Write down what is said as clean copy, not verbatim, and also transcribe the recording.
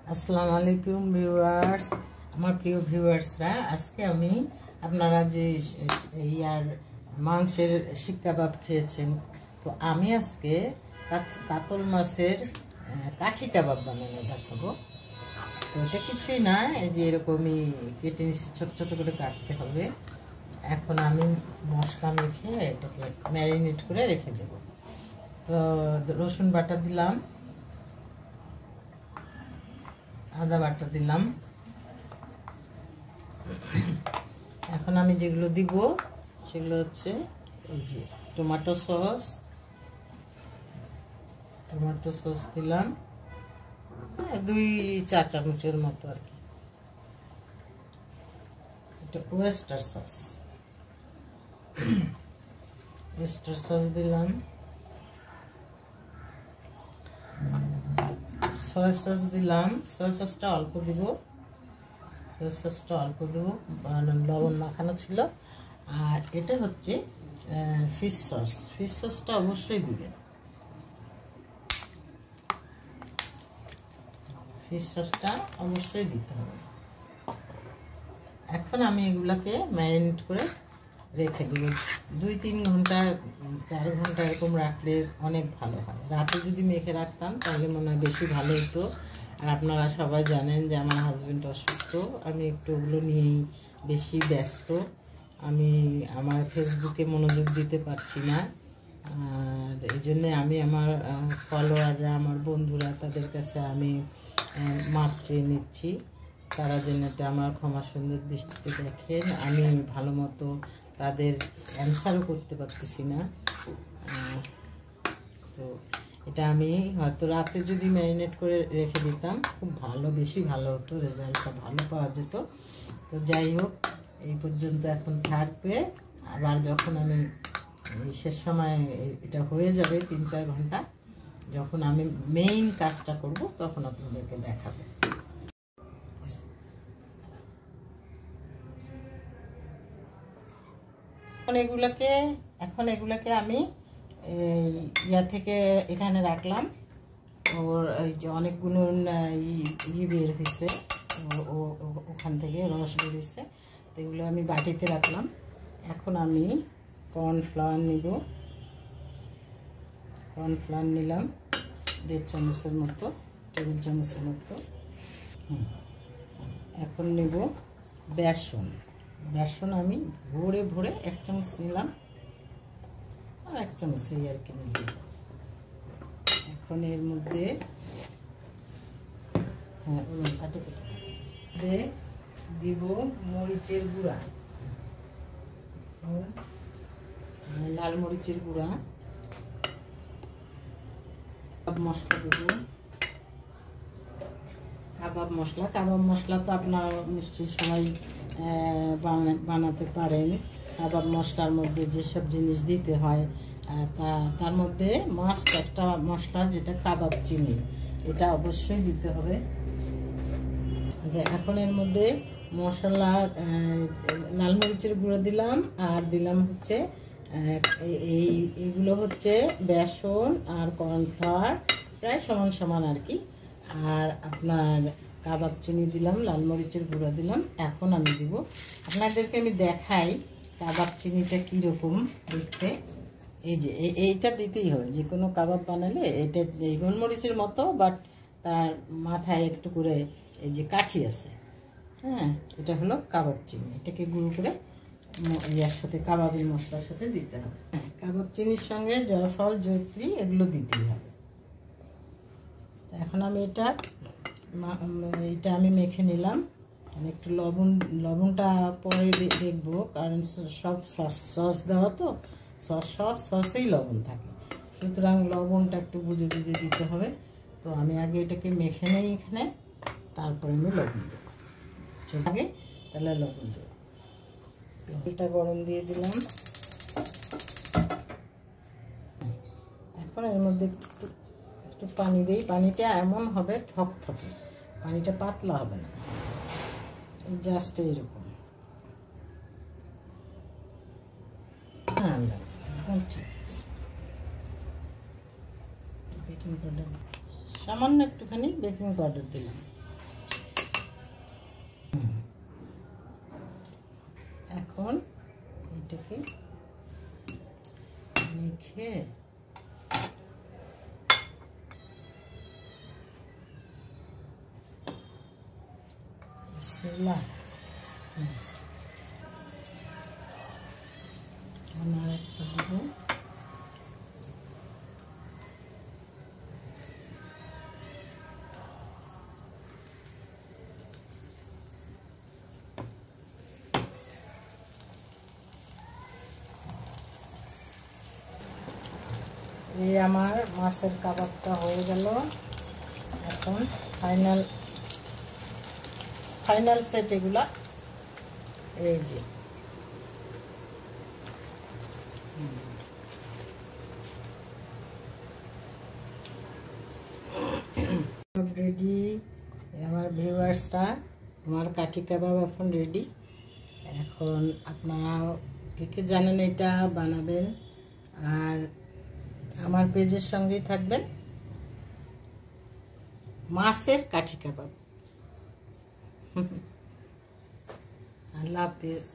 আসসালামু আলাইকুম ভিউয়ার্স, আমার প্রিয় ভিউয়ার্সরা, আজকে আমি আপনারা যে ইয়ার মাংসের শিক কাবাব খেয়েছেন, তো আমি আজকে কাতল মাছের কাঠি কাবাব বানানো দেখাবো। তো এটা কিছুই না, এই যে এরকমই কেটে নিচ্ছি, ছোটো ছোটো করে কাটতে হবে। এখন আমি মশলা মেখে এটাকে ম্যারিনেট করে রেখে দেব। তো রসুন বাটা দিলাম, আদা বাটা দিলাম। এখন আমি যেগুলো দিব সেগুলো হচ্ছে এই যে টমেটো সস দিলাম 2 চা চামচের মতো আর কি। এটা ওয়েস্টার সস দিলাম, সয়া সস দিলাম। সয়া সসটা অল্প দিব, লবণ মাখানো ছিল। আর এটা হচ্ছে ফিশ সসটা অবশ্যই দিবেন, ফিশ সসটা অবশ্যই দিতে হবে। এখন আমি এগুলাকে ম্যারিনেট করে রেখে দেবো 2-3 ঘন্টা 4 ঘন্টা এরকম রাখলে অনেক ভালো হয়। রাতে যদি মেখে রাখতাম তাহলে মনে হয় বেশি ভালো হতো। আর আপনারা সবাই জানেন যে আমার হাজব্যান্ড অসুস্থ, আমি একটু ওগুলো নিয়েই বেশি ব্যস্ত। আমি আমার ফেসবুকে মনোযোগ দিতে পারছি না। আর এই জন্যে আমি আমার ফলোয়াররা, আমার বন্ধুরা, তাদের কাছে আমি মাপ চেয়ে নিচ্ছি। তারা যেন এটা আমার ক্ষমা সুন্দর দৃষ্টিতে দেখেন। আমি ভালো মতো তাদের অ্যান্সারও করতে পারতেছি না। তো এটা আমি হয়তো রাতে যদি ম্যারিনেট করে রেখে দিতাম খুব ভালো, বেশি ভালো হতো, রেজাল্টটা ভালো পাওয়া যেত। তো যাই হোক, এই পর্যন্ত এখন থাকবে। আবার যখন আমি শেষ সময় এটা হয়ে যাবে 3-4 ঘন্টা, যখন আমি মেইন কাজটা করব তখন আপনাদেরকে দেখাবো। এখন এগুলাকে আমি ইয়া থেকে এখানে রাখলাম। ওর এই যে অনেকগুলো বের হয়েছে, ওখান থেকে রস বের হয়েছে। তো এগুলো আমি বাটিতে রাখলাম। এখন আমি কর্নফ্লাওয়ার নিলাম 1.5 চামচের মতো, টেবিল চামচের মতো। এখন নেব বেসন আমি ভরে 1 চামচ নিলাম, আর 1 চামচ এই আর কি নিলাম। এখন এর মধ্যে দিব মরিচের গুঁড়া, লাল মরিচের গুঁড়া, মশলা দেব কাবাব মশলা তো আপনারা নিশ্চয়ই সবাই বানাতে পারেন। কাবাব মশলার মধ্যে যেসব জিনিস দিতে হয় তার মধ্যে মাস্ট একটা মশলা, যেটা কাবাব চিনি, এটা অবশ্যই দিতে হবে। যে এখন এর মধ্যে মশলা লাল মরিচের গুঁড়ো দিলাম, আর দিলাম হচ্ছে এইগুলো হচ্ছে বেসন আর কর্নফ্লাওয়ার, প্রায় সমান আর কি। আর আপনার কাবাব চিনি দিলাম, লাল মরিচের গুঁড়ো দিলাম। এখন আমি দিব, আপনাদেরকে আমি দেখাই কাবাব চিনিটা কীরকম দেখতে। এই যে এইটা দিতেই হবে, যে কোনো কাবাব বানালে এটা এই গোলমরিচের মতো, বাট তার মাথায় একটু করে এই যে কাঠি আছে। হ্যাঁ, এটা হলো কাবাব চিনি। এটাকে গুঁড়ো করে ইয়ার সাথে কাবাবের মশলার সাথে দিতে হবে। কাবাব চিনির সঙ্গে জয়ফল, জয়ত্রী এগুলো দিতেই হবে। এখন আমি এটা আমি মেখে নিলাম। একটু লবণটা পরে দেখবো, কারণ সব সস দেওয়া তো, সব সসেই লবণ থাকে, সুতরাং লবণটা একটু বুঝে দিতে হবে। তো আমি আগে এটাকে মেখে নেই এখানে, তারপরে আমি লবণ দেবো। আগে তাহলে লবণ দেবো। লবণটা গরম দিয়ে দিলাম। এখন এর মধ্যে একটু পানি দিই। পানিটা এমন হবে থকথকে, পানিটা পাতলা হবে না, জাস্ট এইরকম। হ্যাঁ, একদম ঠিক আছে। বেকিং পাউডার সামান্য একটুখানি বেকিং পাউডার দিলাম। এখন এটাকে মেখে বিসমিল্লাহ আমার একটা দেবো। এই আমার মাছের কাবাবটা হয়ে গেল। এখন ফাইনাল সেট এগুলা এই যে রেডি। আমার ভিউয়ার্সরা, আমার কাঠি কাবাব এখন রেডি। এখন আপনারা কে জানেন এটা বানাবেন, আর আমার পেজের সঙ্গেই থাকবেন। মাছের কাঠি কাবাব। আল্লাহ হাফেজ।